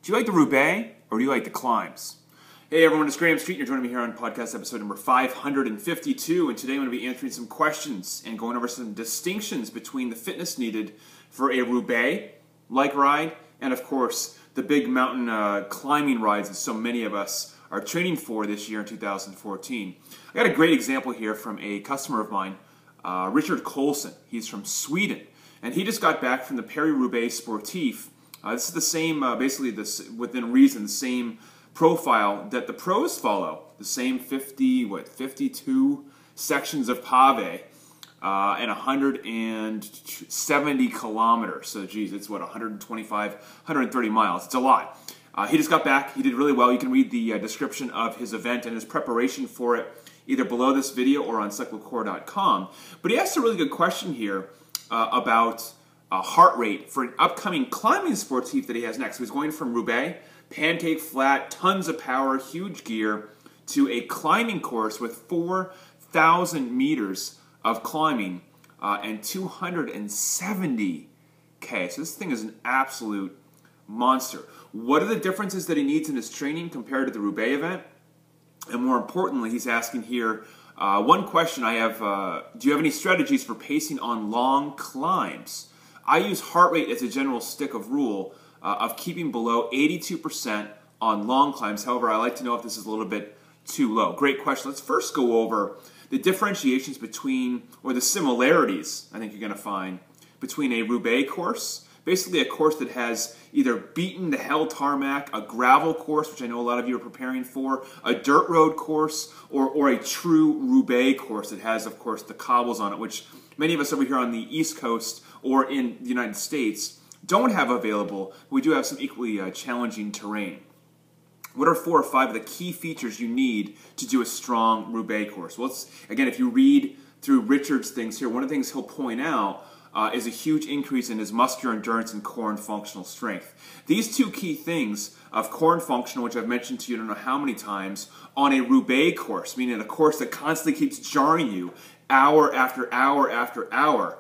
Do you like the Roubaix or do you like the climbs? Hey everyone, it's Graeme Street and you're joining me here on podcast episode number 552, and today I'm going to be answering some questions and going over some distinctions between the fitness needed for a Roubaix-like ride and of course the big mountain climbing rides that so many of us are training for this year in 2014. I got a great example here from a customer of mine, Richard Colson. He's from Sweden and he just got back from the Paris-Roubaix Sportif. This is the same, basically, within reason, the same profile that the pros follow. The same 52 sections of pave and 170 kilometers. So, geez, it's what, 125, 130 miles. It's a lot. He just got back. He did really well. You can read the description of his event and his preparation for it either below this video or on cyclo-core.com. But he asked a really good question here about heart rate for an upcoming climbing sportif that he has next. So he's going from Roubaix, pancake flat, tons of power, huge gear, to a climbing course with 4,000 meters of climbing and 270K. So this thing is an absolute monster. What are the differences that he needs in his training compared to the Roubaix event? And more importantly, he's asking here, one question I have, do you have any strategies for pacing on long climbs? I use heart rate as a general stick of rule of keeping below 82% on long climbs. However, I like to know if this is a little bit too low. Great question. Let's first go over the differentiations between, or the similarities, I think you're going to find, between a Roubaix course, basically a course that has either beaten the hell tarmac, a gravel course, which I know a lot of you are preparing for, a dirt road course, or a true Roubaix course that has, of course, the cobbles on it, which many of us over here on the East Coast or in the United States don't have available. We do have some equally challenging terrain. What are 4 or 5 of the key features you need to do a strong Roubaix course? Well, again, if you read through Richard's things here, one of the things he'll point out is a huge increase in his muscular endurance and core and functional strength. These two key things of core and functional, which I've mentioned to you I don't know how many times, on a Roubaix course, meaning a course that constantly keeps jarring you hour after hour after hour.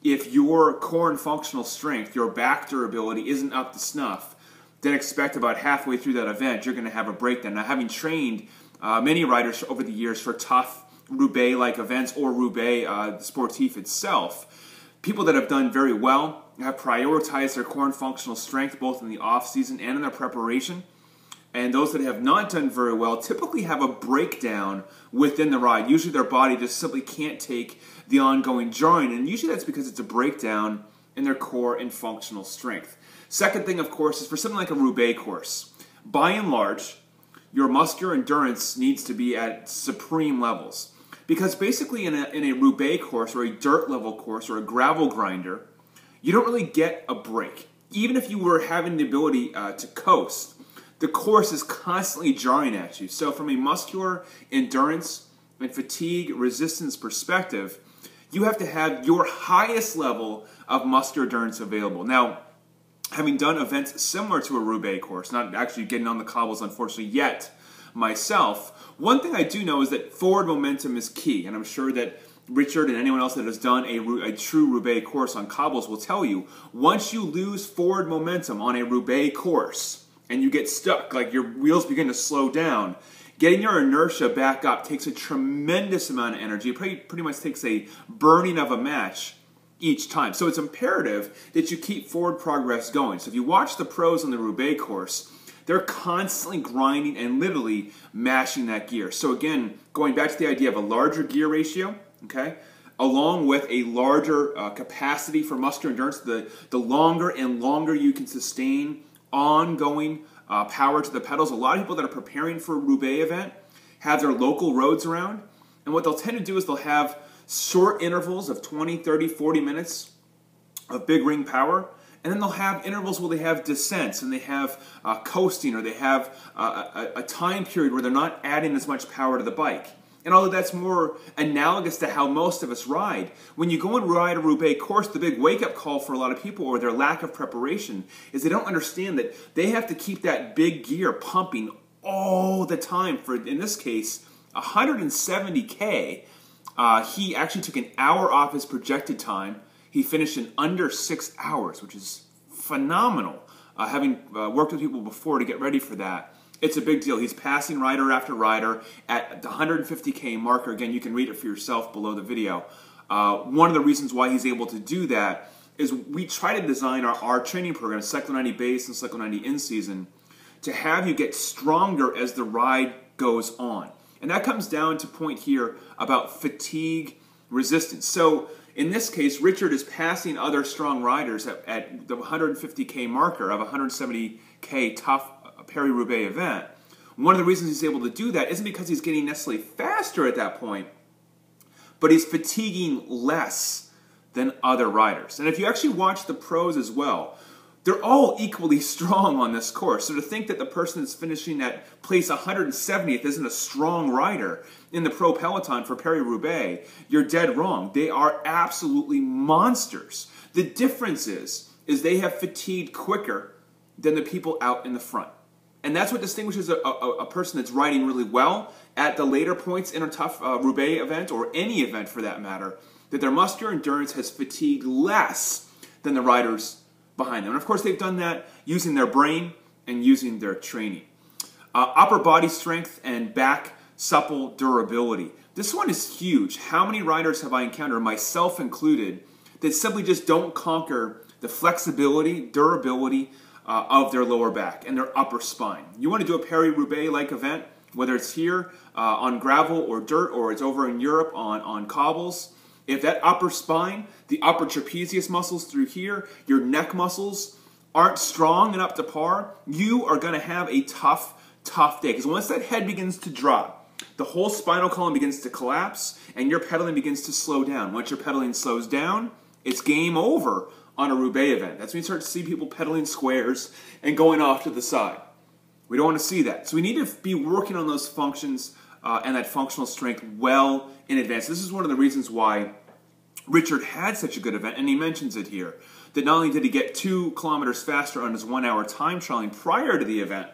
If your core and functional strength, your back durability isn't up to snuff, then expect about halfway through that event you're going to have a breakdown. Now, having trained many riders over the years for tough Roubaix-like events or Roubaix Sportif itself, people that have done very well have prioritized their core and functional strength both in the off-season and in their preparation. And those that have not done very well typically have a breakdown within the ride. Usually their body just simply can't take the ongoing jarring, and usually that's because it's a breakdown in their core and functional strength. Second thing, of course, is for something like a Roubaix course. By and large, your muscular endurance needs to be at supreme levels. Because basically in a Roubaix course or a dirt level course or a gravel grinder, you don't really get a break. Even if you were having the ability to coast, the course is constantly jarring at you. So from a muscular endurance and fatigue resistance perspective, you have to have your highest level of muscular endurance available. Now, having done events similar to a Roubaix course, not actually getting on the cobbles unfortunately yet myself, one thing I do know is that forward momentum is key, and I'm sure that Richard and anyone else that has done a true Roubaix course on cobbles will tell you, once you lose forward momentum on a Roubaix course, and you get stuck, like your wheels begin to slow down, getting your inertia back up takes a tremendous amount of energy. It pretty much takes a burning of a match each time. So it's imperative that you keep forward progress going. So if you watch the pros on the Roubaix course, they're constantly grinding and literally mashing that gear. So again, going back to the idea of a larger gear ratio, okay, along with a larger capacity for muscular endurance, the longer and longer you can sustain ongoing power to the pedals. A lot of people that are preparing for a Roubaix event have their local roads around, and what they'll tend to do is they'll have short intervals of 20, 30, 40 minutes of big ring power, and then they'll have intervals where they have descents and they have coasting, or they have a time period where they're not adding as much power to the bike. And although that's more analogous to how most of us ride, when you go and ride a Roubaix course, the big wake-up call for a lot of people, or their lack of preparation, is they don't understand that they have to keep that big gear pumping all the time for, in this case, 170K. He actually took an hour off his projected time. He finished in under 6 hours, which is phenomenal. having worked with people before to get ready for that, it's a big deal. He's passing rider after rider at the 150K marker. Again, you can read it for yourself below the video. One of the reasons why he's able to do that is we try to design our training program, Cyclo 90 base and Cyclo 90 in season, to have you get stronger as the ride goes on. And that comes down to point here about fatigue resistance. So in this case, Richard is passing other strong riders at the 150K marker of a 170K tough Paris-Roubaix event. One of the reasons he's able to do that isn't because he's getting necessarily faster at that point, but he's fatiguing less than other riders. And if you actually watch the pros as well, they're all equally strong on this course. So to think that the person that's finishing at place 170th isn't a strong rider in the pro peloton for Paris-Roubaix, you're dead wrong. They are absolutely monsters. The difference is they have fatigued quicker than the people out in the front. And that's what distinguishes a person that's riding really well at the later points in a tough Roubaix event, or any event for that matter, that their muscular endurance has fatigued less than the riders behind them. And of course, they've done that using their brain and using their training. Upper body strength and back supple durability. This one is huge. How many riders have I encountered, myself included, that simply just don't conquer the flexibility, durability of their lower back and their upper spine? You want to do a Paris-Roubaix-like event, whether it's here on gravel or dirt, or it's over in Europe on cobbles. If that upper spine, the upper trapezius muscles through here, your neck muscles aren't strong and up to par, you are going to have a tough day. Because once that head begins to drop, the whole spinal column begins to collapse and your pedaling begins to slow down. Once your pedaling slows down, it's game over on a Roubaix event. That's when you start to see people pedaling squares and going off to the side. We don't want to see that. So we need to be working on those functions and that functional strength well in advance. This is one of the reasons why Richard had such a good event, and he mentions it here, that not only did he get 2 kilometers faster on his 1-hour time trialing prior to the event,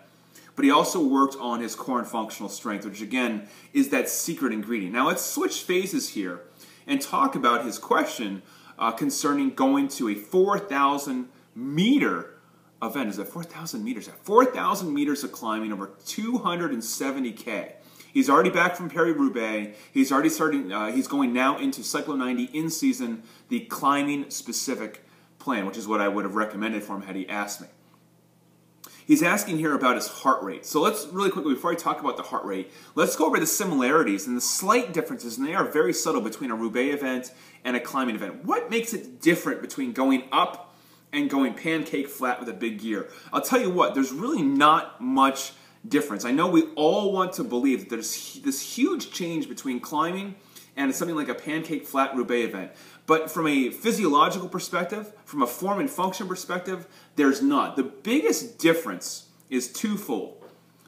but he also worked on his core and functional strength, which again is that secret ingredient. Now let's switch phases here and talk about his question concerning going to a 4,000 meter event. Is it 4,000 meters? 4,000 meters of climbing over 270K. He's already back from Paris-Roubaix. He's already starting. He's going now into Cyclo 90 in season, the climbing specific plan, which is what I would have recommended for him had he asked me. He's asking here about his heart rate. So let's really quickly, before I talk about the heart rate, let's go over the similarities and the slight differences, and they are very subtle, between a Roubaix event and a climbing event. What makes it different between going up and going pancake flat with a big gear? I'll tell you what, there's really not much difference. I know we all want to believe that there's this huge change between climbing and something like a pancake flat Roubaix event. But from a physiological perspective, from a form and function perspective, there's not. The biggest difference is twofold.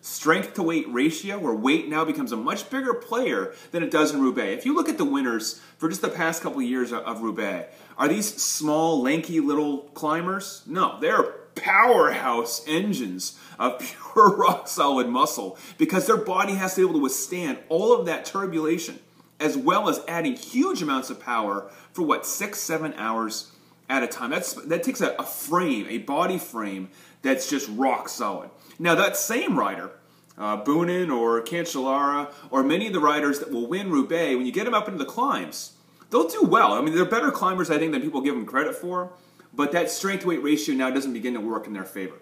Strength to weight ratio, where weight now becomes a much bigger player than it does in Roubaix. If you look at the winners for just the past couple of years of Roubaix, are these small, lanky little climbers? No, they're powerhouse engines of pure rock solid muscle, because their body has to be able to withstand all of that turbulation, as well as adding huge amounts of power for what, 6-7 hours at a time. That takes a frame, a body frame that's just rock solid. Now that same rider, Boonen or Cancellara, or many of the riders that will win Roubaix, when you get them up into the climbs, they'll do well. I mean, they're better climbers, I think, than people give them credit for. But that strength-weight ratio now doesn't begin to work in their favor,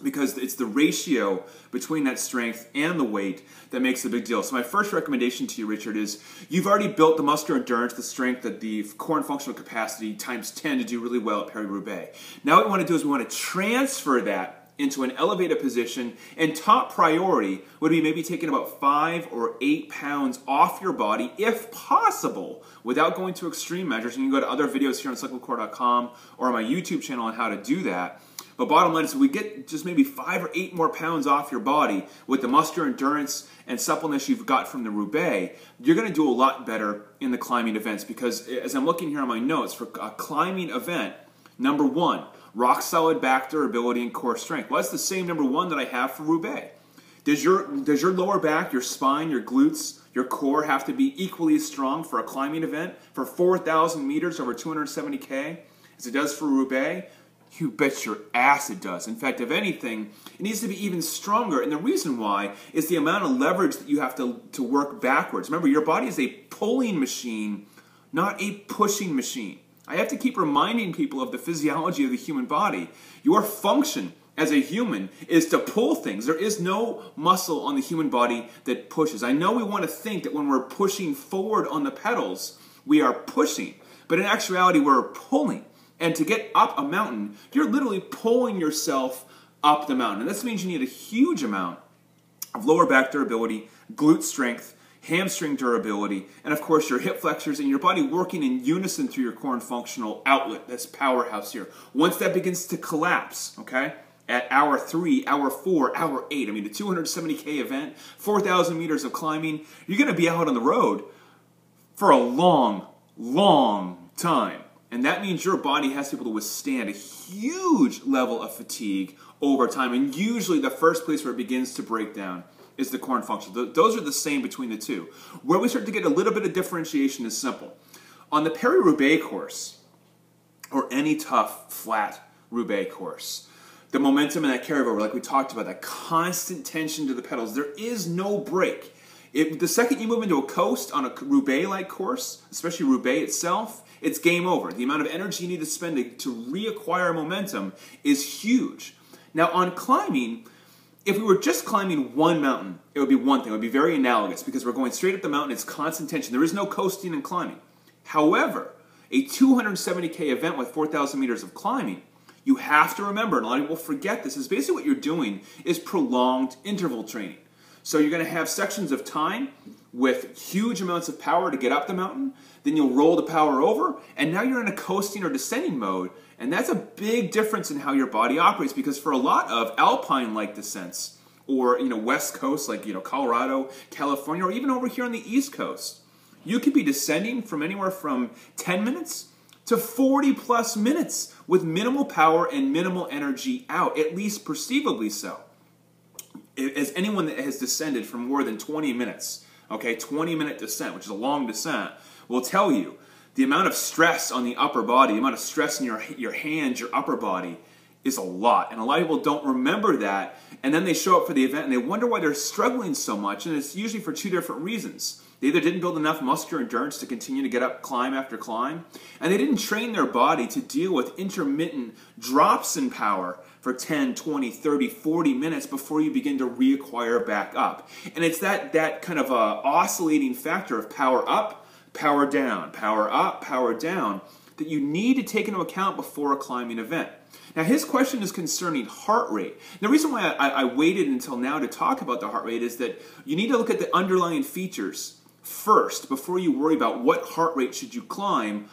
because it's the ratio between that strength and the weight that makes a big deal. So my first recommendation to you, Richard, is you've already built the muscular endurance, the strength, the core and functional capacity times 10 to do really well at Paris-Roubaix. Now what we want to do is we want to transfer that into an elevated position, and top priority would be maybe taking about 5 or 8 pounds off your body, if possible, without going to extreme measures. And you can go to other videos here on cyclo-core.com or on my YouTube channel on how to do that. But bottom line is, we get just maybe 5 or 8 more pounds off your body with the muscular endurance and suppleness you've got from the Roubaix, you're going to do a lot better in the climbing events. Because as I'm looking here on my notes, for a climbing event, number 1, rock solid back durability and core strength. Well, that's the same number 1 that I have for Roubaix. Does your lower back, your spine, your glutes, your core have to be equally as strong for a climbing event for 4,000 meters over 270K as it does for Roubaix? You bet your ass it does. In fact, if anything, it needs to be even stronger. And the reason why is the amount of leverage that you have to work backwards. Remember, your body is a pulling machine, not a pushing machine. I have to keep reminding people of the physiology of the human body. Your function as a human is to pull things. There is no muscle on the human body that pushes. I know we want to think that when we're pushing forward on the pedals, we are pushing. But in actuality, we're pulling. And to get up a mountain, you're literally pulling yourself up the mountain. And this means you need a huge amount of lower back durability, glute strength, hamstring durability, and of course your hip flexors and your body working in unison through your core and functional outlet, this powerhouse here. Once that begins to collapse, okay, at hour 3, hour 4, hour 8, I mean the 270K event, 4,000 meters of climbing, you're going to be out on the road for a long, long time. And that means your body has to be able to withstand a huge level of fatigue over time. And usually the first place where it begins to break down is the core and functional. Those are the same between the two. Where we start to get a little bit of differentiation is simple. On the Paris-Roubaix course, or any tough, flat Roubaix course, the momentum and that carryover, like we talked about, that constant tension to the pedals, there is no break. The second you move into a coast on a Roubaix-like course, especially Roubaix itself, it's game over. The amount of energy you need to spend to reacquire momentum is huge. Now on climbing, if we were just climbing one mountain, it would be one thing. It would be very analogous because we're going straight up the mountain. It's constant tension. There is no coasting and climbing. However, a 270K event with 4,000 meters of climbing, you have to remember, and a lot of people forget this, is basically what you're doing is prolonged interval training. So you're going to have sections of time with huge amounts of power to get up the mountain, then you'll roll the power over, and now you're in a coasting or descending mode, and that's a big difference in how your body operates because for a lot of alpine-like descents, or West Coast like Colorado, California, or even over here on the East Coast, you could be descending from anywhere from 10 minutes to 40 plus minutes with minimal power and minimal energy out, at least perceivably so. As anyone that has descended for more than 20 minutes, okay, 20-minute descent, which is a long descent, will tell you the amount of stress on the upper body, the amount of stress in your hands, your upper body, is a lot. And a lot of people don't remember that, and then they show up for the event and they wonder why they're struggling so much, and it's usually for two different reasons. They either didn't build enough muscular endurance to continue to get up climb after climb, and they didn't train their body to deal with intermittent drops in power for 10, 20, 30, 40 minutes before you begin to reacquire back up. And it's that kind of oscillating factor of power up, power down, power up, power down, that you need to take into account before a climbing event. Now his question is concerning heart rate. The reason why I waited until now to talk about the heart rate is that you need to look at the underlying features first before you worry about what heart rate should you climb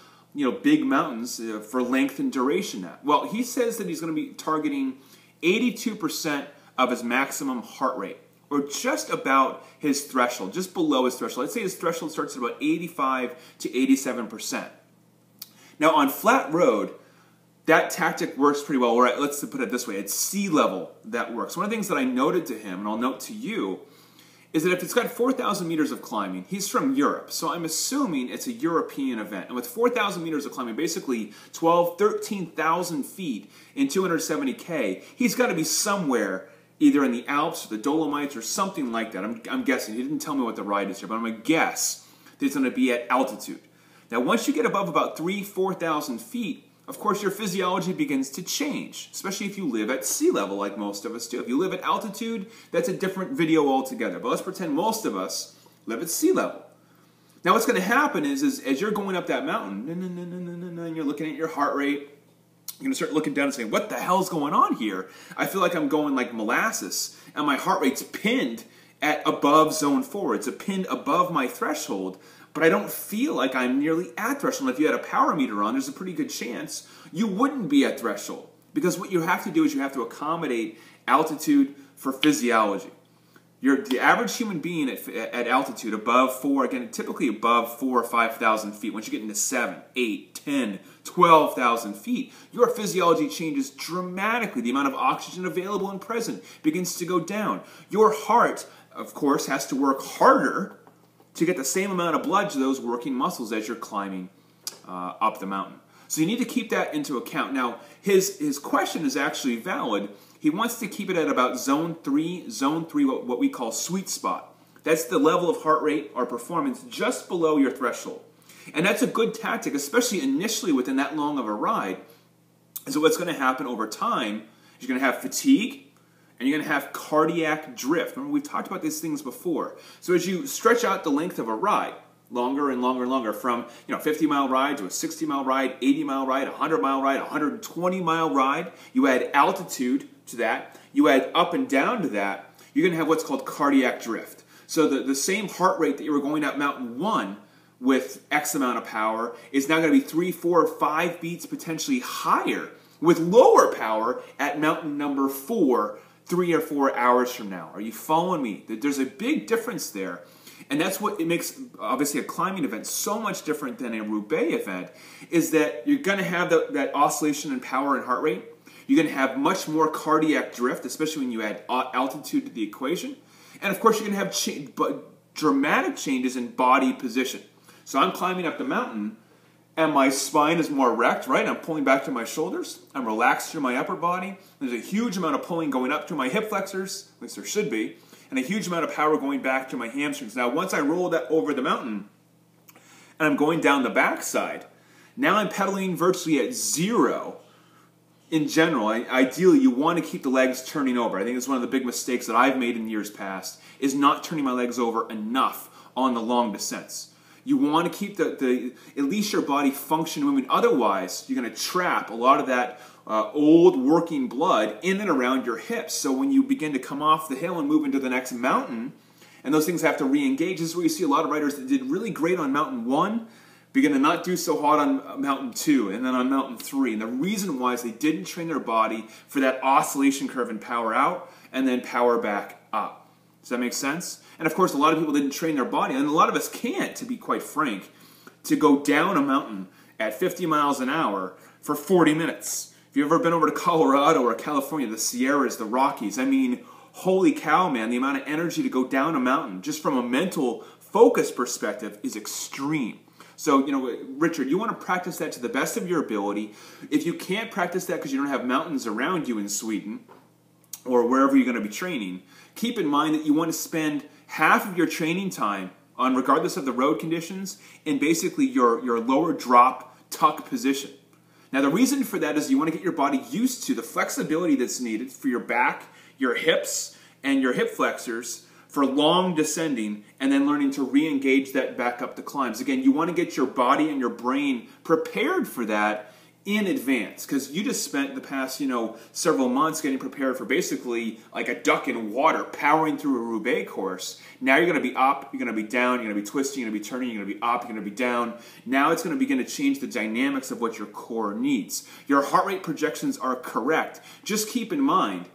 big mountains for length and duration at. Well, he says that he's going to be targeting 82% of his maximum heart rate, or just about his threshold, just below his threshold. I'd say his threshold starts at about 85 to 87%. Now on flat road, that tactic works pretty well. Or let's put it this way, at sea level that works. One of the things that I noted to him, and I'll note to you, is that if it's got 4,000 meters of climbing, he's from Europe, so I'm assuming it's a European event. And with 4,000 meters of climbing, basically 13,000 feet in 270K, he's got to be somewhere either in the Alps or the Dolomites or something like that. I'm guessing. He didn't tell me what the ride is here, but I'm going to guess that it's going to be at altitude. Now, once you get above about 4,000 feet, of course, your physiology begins to change, especially if you live at sea level like most of us do. If you live at altitude, that's a different video altogether. But let's pretend most of us live at sea level. Now what's going to happen is as you're going up that mountain, and you're looking at your heart rate, you're going to start looking down and saying, what the hell's going on here? I feel like I'm going like molasses, and my heart rate's pinned at above zone 4. It's pinned above my threshold. But I don't feel like I'm nearly at threshold. If you had a power meter on, there's a pretty good chance you wouldn't be at threshold. Because what you have to do is you have to accommodate altitude for physiology. The average human being at altitude above 4, again, typically above 4,000 or 5,000 feet, once you get into 7, 8, 10, 12,000 feet, your physiology changes dramatically. The amount of oxygen available and present begins to go down. Your heart, of course, has to work harder to get the same amount of blood to those working muscles as you're climbing up the mountain. So you need to keep that into account. Now, his question is actually valid. He wants to keep it at about zone 3, what we call sweet spot. That's the level of heart rate or performance just below your threshold. And that's a good tactic, especially initially within that long of a ride. So what's going to happen over time is you're going to have fatigue and you're going to have cardiac drift. Remember, we've talked about these things before. So as you stretch out the length of a ride, longer and longer and longer, from 50-mile ride to a 60-mile ride, 80-mile ride, 100-mile ride, 120-mile ride, you add altitude to that, you add up and down to that, you're going to have what's called cardiac drift. So the same heart rate that you were going up Mountain 1 with X amount of power is now going to be 3, 4, 5 beats potentially higher with lower power at mountain number 4, 3 or 4 hours from now. Are you following me? There's a big difference there. And that's what it makes, obviously, a climbing event so much different than a Roubaix event, is that you're going to have that oscillation in power and heart rate. You're going to have much more cardiac drift, especially when you add altitude to the equation. And, of course, you're going to have dramatic changes in body position. So I'm climbing up the mountain, and my spine is more erect, right? I'm pulling back to my shoulders. I'm relaxed through my upper body. There's a huge amount of pulling going up to my hip flexors, at least there should be, and a huge amount of power going back to my hamstrings. Now, once I roll that over the mountain, and I'm going down the backside, now I'm pedaling virtually at 0. In general, ideally, you want to keep the legs turning over. I think it's one of the big mistakes that I've made in years past, is not turning my legs over enough on the long descents. You want to keep at least your body function moving. Otherwise, you're going to trap a lot of that old working blood in and around your hips. So when you begin to come off the hill and move into the next mountain, and those things have to re-engage, this is where you see a lot of riders that did really great on Mountain 1, begin to not do so hot on Mountain 2, and then on Mountain 3. And the reason why is they didn't train their body for that oscillation curve and power out, and then power back up. Does that make sense? And of course, a lot of people didn't train their body, and a lot of us can't, to be quite frank, to go down a mountain at 50 miles an hour for 40 minutes. If you've ever been over to Colorado or California, the Sierras, the Rockies, I mean, holy cow, man, the amount of energy to go down a mountain, just from a mental focus perspective, is extreme. So, Richard, you want to practice that to the best of your ability. If you can't practice that because you don't have mountains around you in Sweden, or wherever you're going to be training, keep in mind that you want to spend half of your training time on, regardless of the road conditions, in basically your lower drop tuck position. Now, the reason for that is you want to get your body used to the flexibility that's needed for your back, your hips, and your hip flexors for long descending, and then learning to re-engage that back up the climbs. Again, you want to get your body and your brain prepared for that in advance, because you just spent the past, several months getting prepared for basically like a duck in water, powering through a Roubaix course. Now you're going to be up, you're going to be down, you're going to be twisting, you're going to be turning, you're going to be up, you're going to be down. Now it's going to begin to change the dynamics of what your core needs. Your heart rate projections are correct. Just keep in mind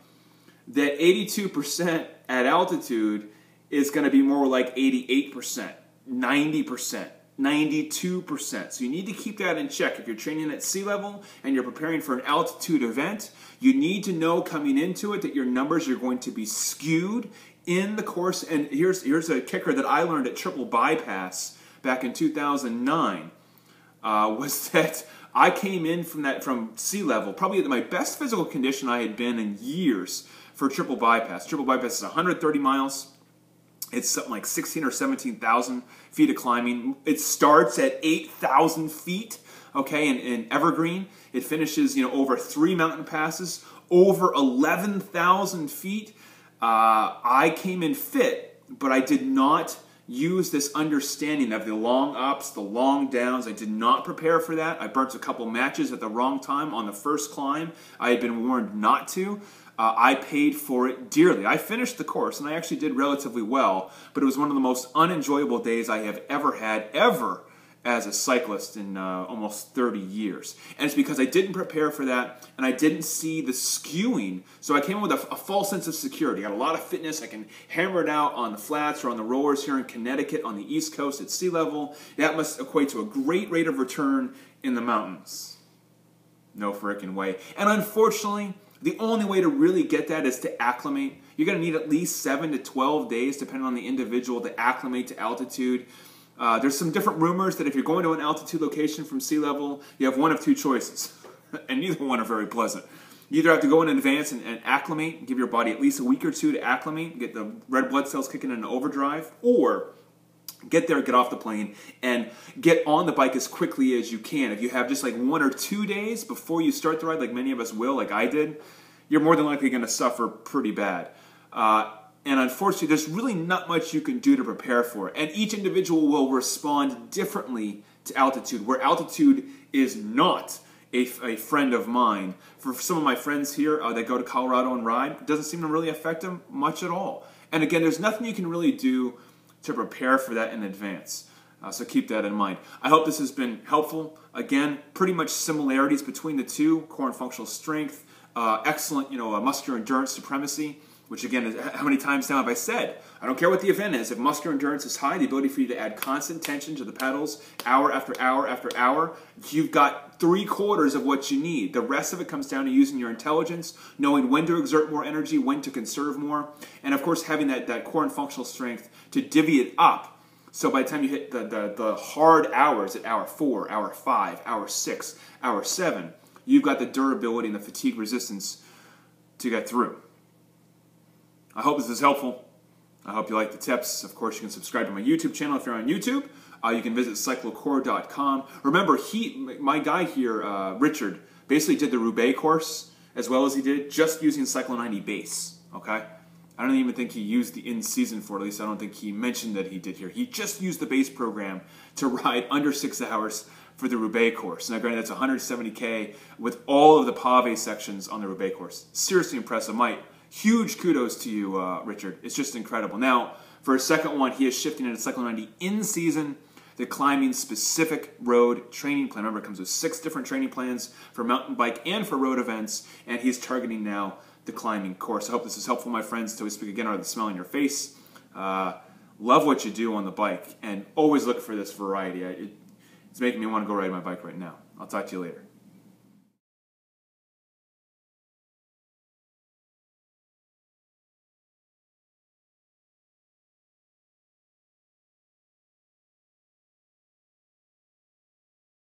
that 82% at altitude is going to be more like 88%, 90%. 92%. So you need to keep that in check. If you're training at sea level and you're preparing for an altitude event, you need to know coming into it that your numbers are going to be skewed in the course. And here's a kicker that I learned at Triple Bypass back in 2009, was that I came in from sea level, probably at my best physical condition I had been in years for Triple Bypass. Triple Bypass is 130 miles. It's something like 16 or 17,000 feet of climbing. It starts at 8,000 feet, okay, in Evergreen. It finishes, over 3 mountain passes, over 11,000 feet. I came in fit, but I did not use this understanding of the long ups, the long downs. I did not prepare for that. I burnt a couple matches at the wrong time on the first climb. I had been warned not to. I paid for it dearly. I finished the course, and I actually did relatively well, but it was one of the most unenjoyable days I have ever had, as a cyclist in almost 30 years. And it's because I didn't prepare for that, and I didn't see the skewing. So I came in with a false sense of security. I got a lot of fitness. I can hammer it out on the flats or on the rollers here in Connecticut on the East Coast at sea level. That must equate to a great rate of return in the mountains. No frickin' way. And unfortunately, the only way to really get that is to acclimate. You're going to need at least 7 to 12 days, depending on the individual, to acclimate to altitude. There's some different rumors that if you're going to an altitude location from sea level, you have one of two choices, and neither one are very pleasant. You either have to go in advance and acclimate, give your body at least a week or two to acclimate, get the red blood cells kicking in overdrive, or get there, get off the plane, and get on the bike as quickly as you can. If you have just like 1 or 2 days before you start the ride, like many of us will, like I did, you're more than likely going to suffer pretty bad. And unfortunately, there's really not much you can do to prepare for it. And each individual will respond differently to altitude, where altitude is not a friend of mine. For some of my friends here that go to Colorado and ride, it doesn't seem to really affect them much at all. And again, there's nothing you can really do to prepare for that in advance. So keep that in mind. I hope this has been helpful. Again, pretty much similarities between the two: core and functional strength, excellent, muscular endurance supremacy. Which again, is how many times now have I said? I don't care what the event is. If muscular endurance is high, the ability for you to add constant tension to the pedals, hour after hour after hour, you've got 3/4 of what you need. The rest of it comes down to using your intelligence, knowing when to exert more energy, when to conserve more, and of course having that core and functional strength to divvy it up. So by the time you hit the hard hours at hour 4, hour 5, hour 6, hour 7, you've got the durability and the fatigue resistance to get through. I hope this is helpful. I hope you like the tips. Of course, you can subscribe to my YouTube channel if you're on YouTube. You can visit cyclo-core.com. Remember, my guy here, Richard, basically did the Roubiax course as well as he did just using Cyclo 90 base. Okay? I don't even think he used the in-season for it. At least I don't think he mentioned that he did here. He just used the base program to ride under 6 hours for the Roubiax course. Now, granted, that's 170K with all of the pave sections on the Roubiax course. Seriously impressive. Huge kudos to you, Richard. It's just incredible. Now, for a second one, he is shifting into Cyclo 90 in-season, the climbing-specific road training plan. Remember, it comes with 6 different training plans for mountain bike and for road events, and he's targeting now the climbing course. I hope this is helpful, my friends. Till we speak again, out of the smile on your face. Love what you do on the bike, and always look for this variety. It's making me want to go ride my bike right now. I'll talk to you later.